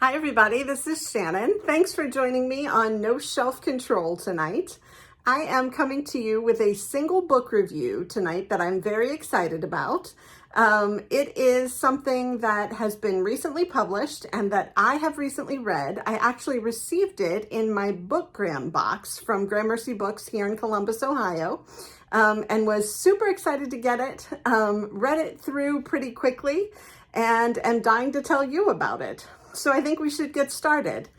Hi everybody, this is Shannon. Thanks for joining me on No Shelf Control tonight. I am coming to you with a single book review tonight that I'm very excited about. It is something that has been recently published and that I have recently read. I actually received it in my Bookgram box from Gramercy Books here in Columbus, Ohio, and was super excited to get it. Read it through pretty quickly and am dying to tell you about it. So I think we should get started.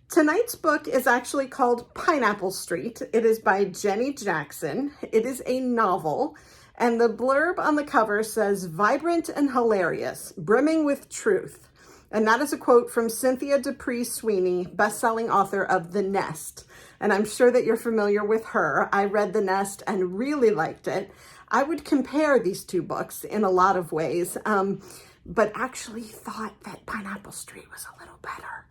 Tonight's book is actually called Pineapple Street. It is by Jenny Jackson. It is a novel, and the blurb on the cover says, "Vibrant and hilarious, brimming with truth." And that is a quote from Cynthia Dupree Sweeney, best-selling author of The Nest. And I'm sure that you're familiar with her. I read The Nest and really liked it. I would compare these two books in a lot of ways, but actually thought that Pineapple Street was a little better.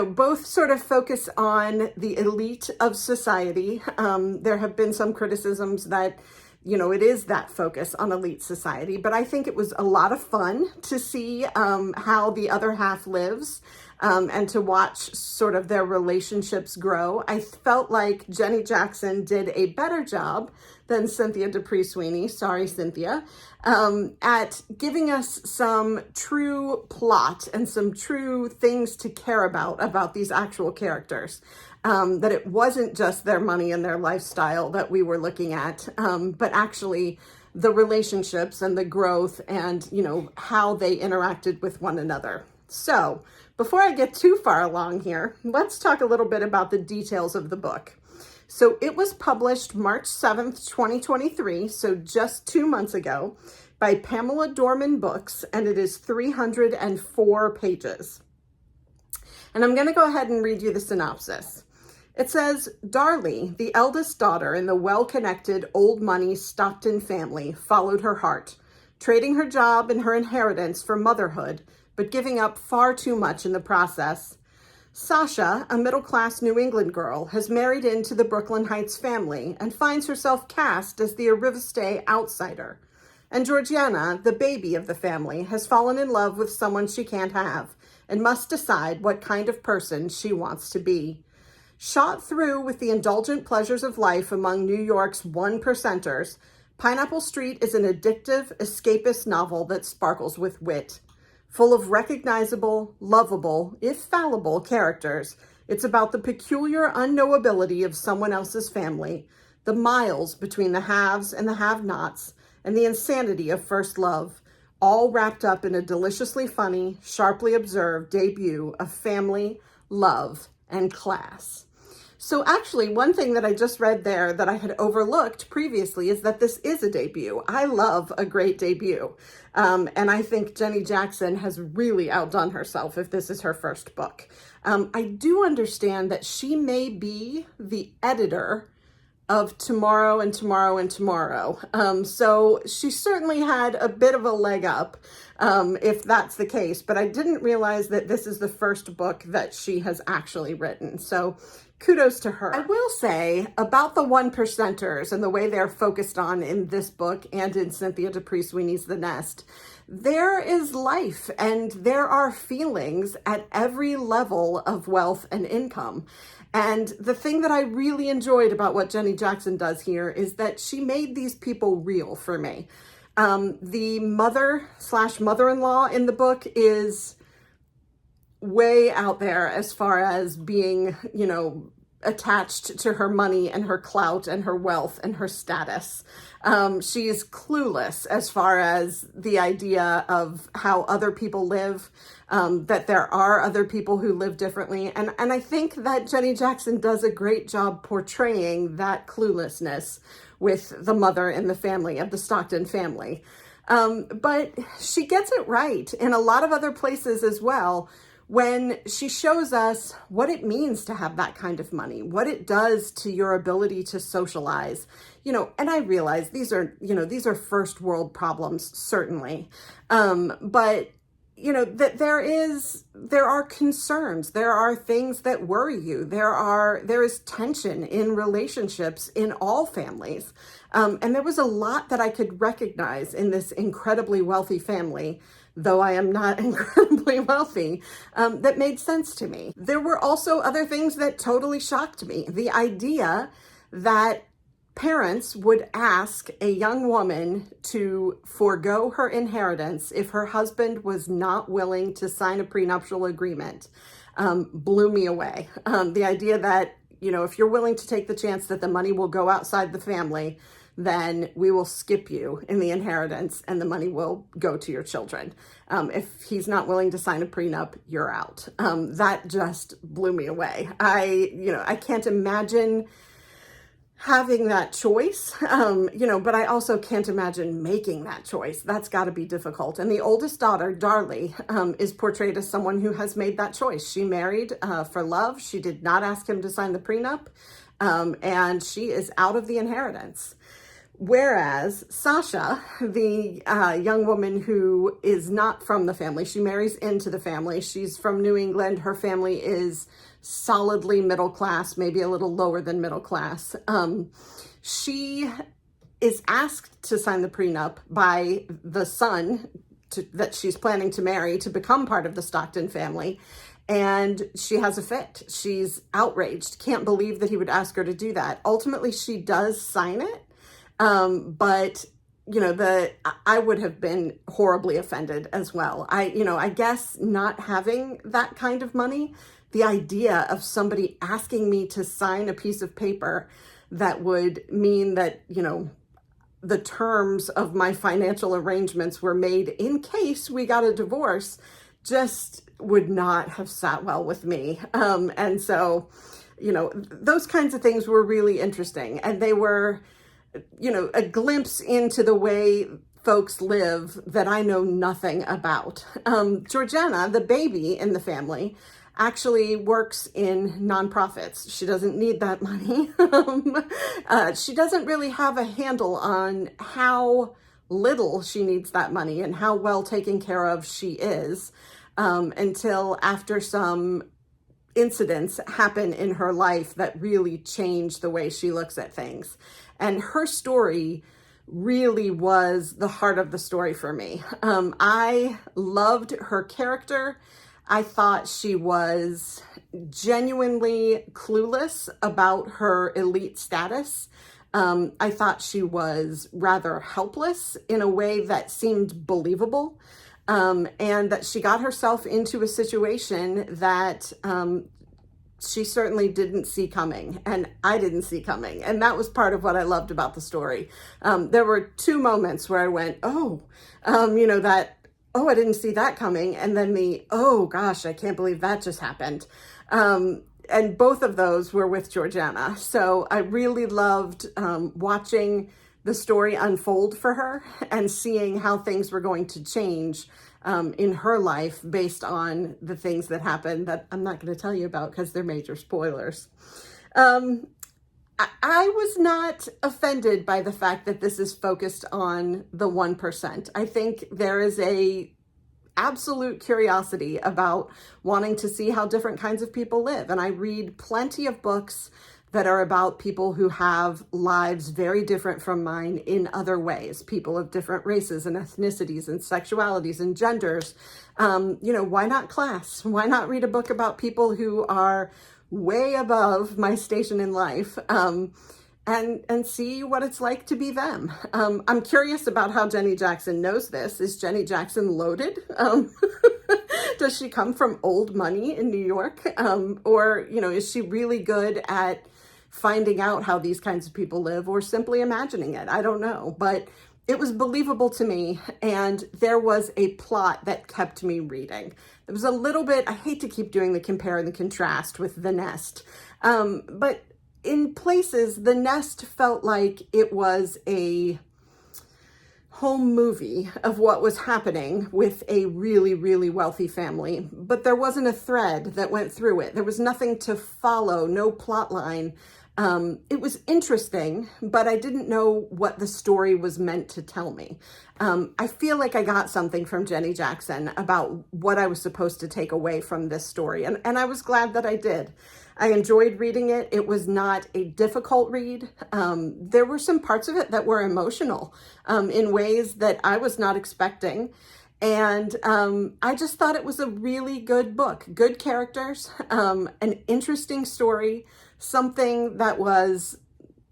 Both sort of focus on the elite of society. There have been some criticisms that, it is that focus on elite society, but I think it was a lot of fun to see how the other half lives and to watch sort of their relationships grow. I felt like Jenny Jackson did a better job than Cynthia Dupree Sweeney, sorry Cynthia, at giving us some true plot and some true things to care about these actual characters. That it wasn't just their money and their lifestyle that we were looking at, but actually the relationships and the growth and, how they interacted with one another. So before I get too far along here, let's talk a little bit about the details of the book. So it was published March 7th, 2023, so just 2 months ago, by Pamela Dorman Books, and it is 304 pages. And I'm going to go ahead and read you the synopsis. It says, Darlie, the eldest daughter in the well-connected, old-money Stockton family, followed her heart, trading her job and her inheritance for motherhood, but giving up far too much in the process. Sasha, a middle-class New England girl, has married into the Brooklyn Heights family and finds herself cast as the Ariviste outsider. And Georgiana, the baby of the family, has fallen in love with someone she can't have and must decide what kind of person she wants to be. Shot through with the indulgent pleasures of life among New York's one-percenters, Pineapple Street is an addictive, escapist novel that sparkles with wit. Full of recognizable, lovable, if fallible characters, it's about the peculiar unknowability of someone else's family, the miles between the haves and the have-nots, and the insanity of first love, all wrapped up in a deliciously funny, sharply observed debut of family, love, and class. So actually, one thing that I just read there that I had overlooked previously is that this is a debut. I love a great debut. And I think Jenny Jackson has really outdone herself if this is her first book. I do understand that she may be the editor of Tomorrow and Tomorrow and Tomorrow. So she certainly had a bit of a leg up, if that's the case, but I didn't realize that this is the first book that she has actually written. So kudos to her. I will say about the one-percenters and the way they're focused on in this book and in Cynthia Dupree Sweeney's The Nest, there is life and there are feelings at every level of wealth and income. And the thing that I really enjoyed about what Jenny Jackson does here is that she made these people real for me. The mother/mother-in-law in the book is way out there as far as being, attached to her money and her clout and her wealth and her status. She is clueless as far as the idea of how other people live, that there are other people who live differently. And I think that Jenny Jackson does a great job portraying that cluelessness with the mother in the family, of the Stockton family. But she gets it right in a lot of other places as well, when she shows us what it means to have that kind of money, what it does to your ability to socialize, and I realize these are first world problems, certainly. But that there are concerns, there are things that worry you. There is tension in relationships in all families. And there was a lot that I could recognize in this incredibly wealthy family though I am not incredibly wealthy, that made sense to me. There were also other things that totally shocked me. The idea that parents would ask a young woman to forego her inheritance if her husband was not willing to sign a prenuptial agreement blew me away. The idea that, you know, if you're willing to take the chance that the money will go outside the family, then we will skip you in the inheritance and the money will go to your children. If he's not willing to sign a prenup, you're out. That just blew me away. I can't imagine having that choice, but I also can't imagine making that choice. That's got to be difficult. And the oldest daughter, Darlie, is portrayed as someone who has made that choice. She married for love. She did not ask him to sign the prenup, and she is out of the inheritance. Whereas Sasha, the young woman who is not from the family, she marries into the family. She's from New England. Her family is solidly middle class, maybe a little lower than middle class. She is asked to sign the prenup by the son that she's planning to marry to become part of the Stockton family. And she has a fit. She's outraged, can't believe that he would ask her to do that. Ultimately, she does sign it. But I would have been horribly offended as well. I guess not having that kind of money, the idea of somebody asking me to sign a piece of paper that would mean that, the terms of my financial arrangements were made in case we got a divorce, just would not have sat well with me. And so, those kinds of things were really interesting. And they were, a glimpse into the way folks live that I know nothing about. Georgiana, the baby in the family, actually works in nonprofits. She doesn't need that money. She doesn't really have a handle on how little she needs that money and how well taken care of she is until after some incidents happen in her life that really change the way she looks at things. And her story really was the heart of the story for me. I loved her character. I thought she was genuinely clueless about her elite status. I thought she was rather helpless in a way that seemed believable, and that she got herself into a situation that she certainly didn't see coming, and I didn't see coming. And that was part of what I loved about the story. There were two moments where I went, I didn't see that coming. And then oh gosh, I can't believe that just happened. And both of those were with Georgiana. So I really loved watching the story unfold for her and seeing how things were going to change in her life based on the things that happened that I'm not going to tell you about because they're major spoilers. I was not offended by the fact that this is focused on the 1%. I think there is a absolute curiosity about wanting to see how different kinds of people live. And I read plenty of books that are about people who have lives very different from mine in other ways, people of different races and ethnicities and sexualities and genders. Why not class? Why not read a book about people who are way above my station in life, and see what it's like to be them. I'm curious about how Jenny Jackson knows this. Is Jenny Jackson loaded? Does she come from old money in New York? Or is she really good at finding out how these kinds of people live or simply imagining it? I don't know, but it was believable to me, and there was a plot that kept me reading. It was a little bit, I hate to keep doing the compare and the contrast with The Nest, but in places, The Nest felt like it was a home movie of what was happening with a really, really wealthy family, but there wasn't a thread that went through it. There was nothing to follow, no plot line. It was interesting, but I didn't know what the story was meant to tell me. I feel like I got something from Jenny Jackson about what I was supposed to take away from this story, and I was glad that I did. I enjoyed reading it. It was not a difficult read. There were some parts of it that were emotional in ways that I was not expecting. And I just thought it was a really good book. Good characters, an interesting story, something that was,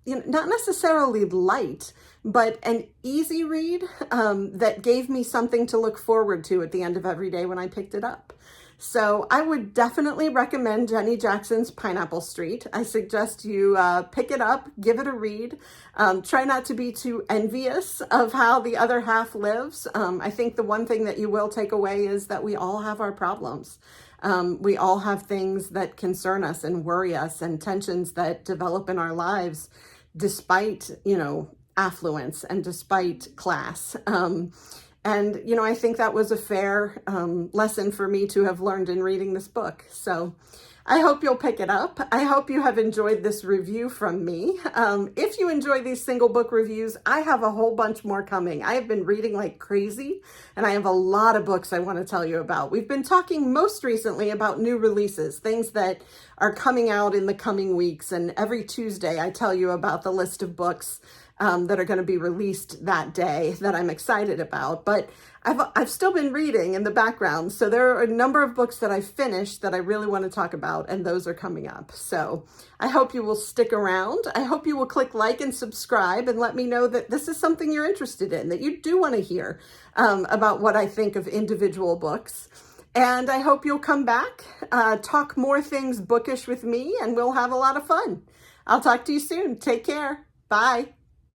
not necessarily light, but an easy read that gave me something to look forward to at the end of every day when I picked it up. So I would definitely recommend Jenny Jackson's Pineapple Street. I suggest you pick it up, give it a read. Try not to be too envious of how the other half lives. I think the one thing that you will take away is that we all have our problems. We all have things that concern us and worry us and tensions that develop in our lives despite, affluence and despite class. And, I think that was a fair lesson for me to have learned in reading this book. So I hope you'll pick it up. I hope you have enjoyed this review from me. If you enjoy these single book reviews, I have a whole bunch more coming. I have been reading like crazy, and I have a lot of books I want to tell you about. We've been talking most recently about new releases, things that are coming out in the coming weeks. And every Tuesday, I tell you about the list of books that are going to be released that day that I'm excited about. But I've still been reading in the background. So there are a number of books that I finished that I really want to talk about, and those are coming up. So I hope you will stick around. I hope you will click like and subscribe and let me know that this is something you're interested in, that you do want to hear about what I think of individual books. And I hope you'll come back, talk more things bookish with me, and we'll have a lot of fun. I'll talk to you soon. Take care. Bye.